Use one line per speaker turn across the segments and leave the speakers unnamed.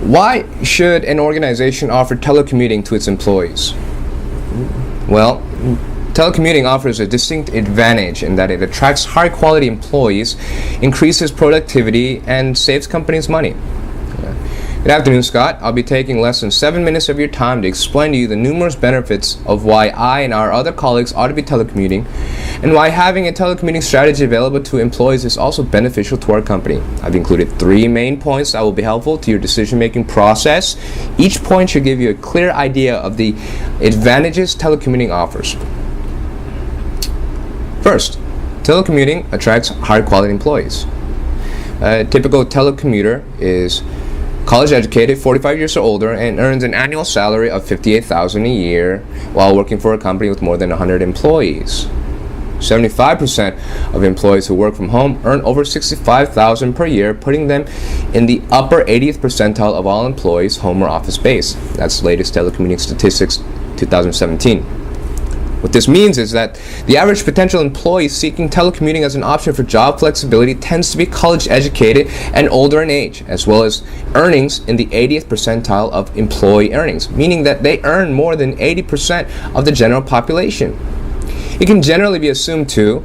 Why should an organization offer telecommuting to its employees? Well, telecommuting offers a distinct advantage in that it attracts high-quality employees, increases productivity, and saves companies money. Good afternoon, Scott. I'll be taking less than 7 minutes of your time to explain to you the numerous benefits of why I and our other colleagues ought to be telecommuting, and why having a telecommuting strategy available to employees is also beneficial to our company. I've included 3 main points that will be helpful to your decision-making process. Each point should give you a clear idea of the advantages telecommuting offers. First, telecommuting attracts high-quality employees. A typical telecommuter is college educated, 45 years or older, and earns an annual salary of $58,000 a year while working for a company with more than 100 employees. 75% of employees who work from home earn over $65,000 per year, putting them in the upper 80th percentile of all employees home or office based. That's the latest telecommuting statistics 2017. What this means is that the average potential employee seeking telecommuting as an option for job flexibility tends to be college educated and older in age, as well as earnings in the 80th percentile of employee earnings, meaning that they earn more than 80% of the general population. It can generally be assumed, too,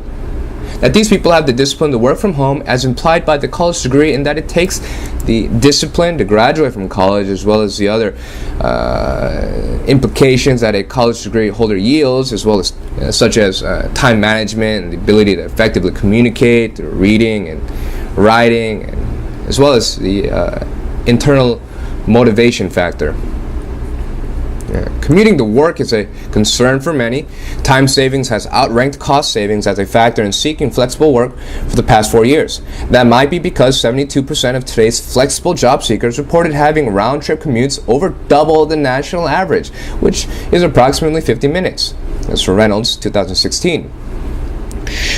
that these people have the discipline to work from home as implied by the college degree, and that it takes the discipline to graduate from college as well as the other implications that a college degree holder yields, as well as such as time management and the ability to effectively communicate through reading and writing, and as well as the internal motivation factor. Commuting to work is a concern for many. Time savings has outranked cost savings as a factor in seeking flexible work for the past 4 years. That might be because 72% of today's flexible job seekers reported having round-trip commutes over double the national average, which is approximately 50 minutes. That's for Reynolds, 2016.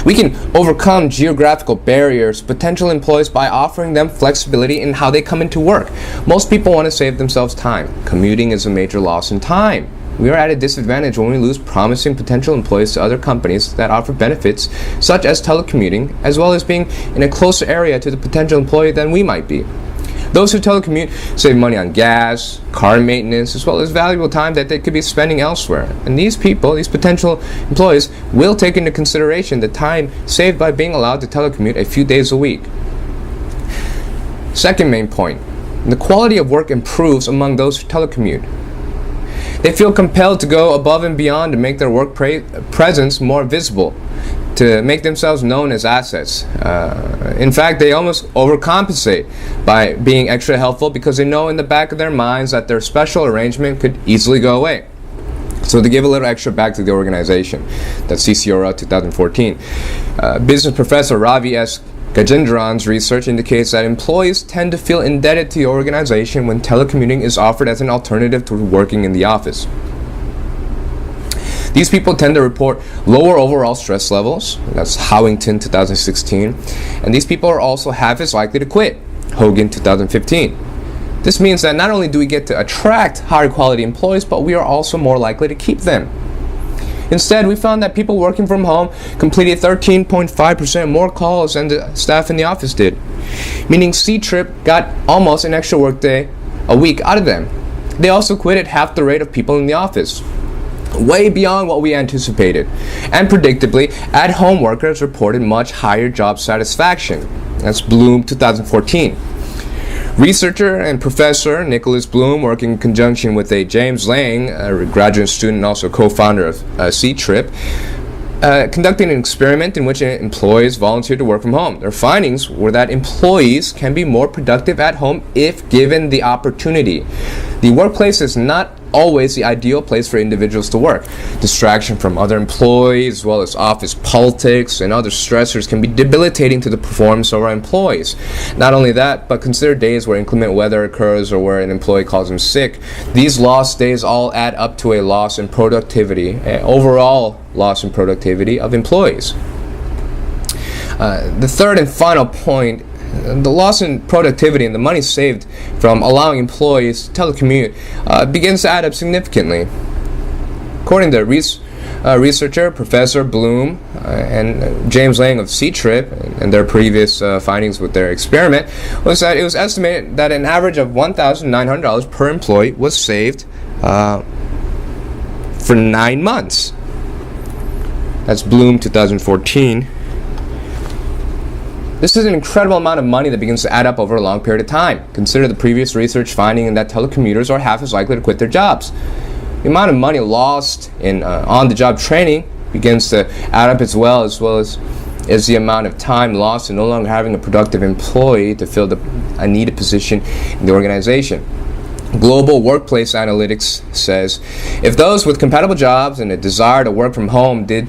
We can overcome geographical barriers to potential employees by offering them flexibility in how they come into work. Most people want to save themselves time. Commuting is a major loss in time. We are at a disadvantage when we lose promising potential employees to other companies that offer benefits such as telecommuting, as well as being in a closer area to the potential employee than we might be. Those who telecommute save money on gas, car maintenance, as well as valuable time that they could be spending elsewhere. And these people, these potential employees, will take into consideration the time saved by being allowed to telecommute a few days a week. Second main point, the quality of work improves among those who telecommute. They feel compelled to go above and beyond to make their work presence more visible, to make themselves known as assets. In fact, they almost overcompensate by being extra helpful because they know in the back of their minds that their special arrangement could easily go away. So to give a little extra back to the organization, that's CCORA 2014. Business professor Ravi S. Gajendran's research indicates that employees tend to feel indebted to the organization when telecommuting is offered as an alternative to working in the office. These people tend to report lower overall stress levels. That's Howington 2016. And these people are also half as likely to quit. Hogan 2015. This means that not only do we get to attract higher quality employees, but we are also more likely to keep them. Instead, we found that people working from home completed 13.5% more calls than the staff in the office did, meaning C-Trip got almost an extra workday a week out of them. They also quit at half the rate of people in the office, way beyond what we anticipated. And predictably, at-home workers reported much higher job satisfaction. That's Bloom 2014. Researcher and professor Nicholas Bloom, working in conjunction with a James Lang, a graduate student and also co-founder of C-Trip, conducting an experiment in which employees volunteered to work from home. Their findings were that employees can be more productive at home if given the opportunity. The workplace is not always the ideal place for individuals to work. Distraction from other employees, as well as office politics and other stressors, can be debilitating to the performance of our employees. Not only that, but consider days where inclement weather occurs or where an employee calls in sick. These lost days all add up to a loss in productivity, an overall loss in productivity of employees. The third and final point, the loss in productivity and the money saved from allowing employees to telecommute begins to add up significantly. According to researcher, Professor Bloom, and James Lang of C-Trip, and their previous findings with their experiment, was that it was estimated that an average of $1,900 per employee was saved for 9 months. That's Bloom 2014. This is an incredible amount of money that begins to add up over a long period of time. Consider the previous research finding that telecommuters are half as likely to quit their jobs. The amount of money lost in on-the-job training begins to add up as well as the amount of time lost in no longer having a productive employee to fill a needed position in the organization. Global Workplace Analytics says, if those with compatible jobs and a desire to work from home did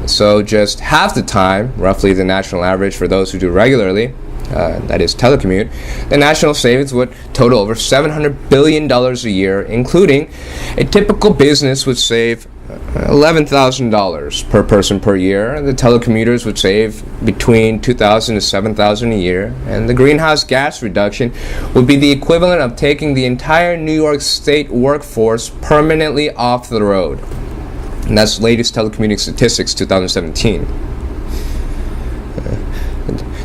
so just half the time, roughly the national average for those who do regularly, that is telecommute, the national savings would total over $700 billion a year, including a typical business would save $11,000 per person per year. The telecommuters would save between $2,000 to $7,000 a year, and the greenhouse gas reduction would be the equivalent of taking the entire New York State workforce permanently off the road. And that's latest telecommuting statistics 2017.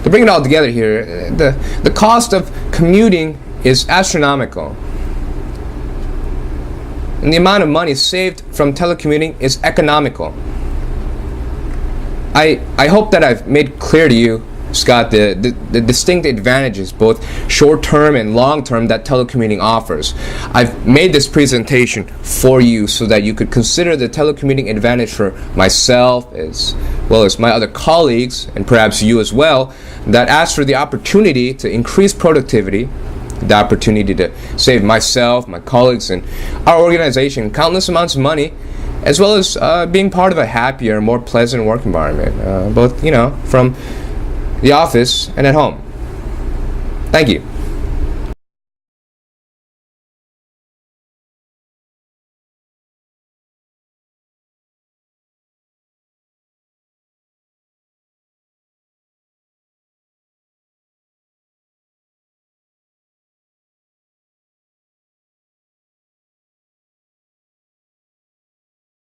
To bring it all together here, the cost of commuting is astronomical. And the amount of money saved from telecommuting is economical. I hope that I've made clear to you, Scott, the distinct advantages, both short-term and long-term, that telecommuting offers. I've made this presentation for you so that you could consider the telecommuting advantage for myself as well as my other colleagues, and perhaps you as well, that ask for the opportunity to increase productivity, the opportunity to save myself, my colleagues, and our organization countless amounts of money, as well as being part of a happier, more pleasant work environment, both, from the office and at home. Thank you.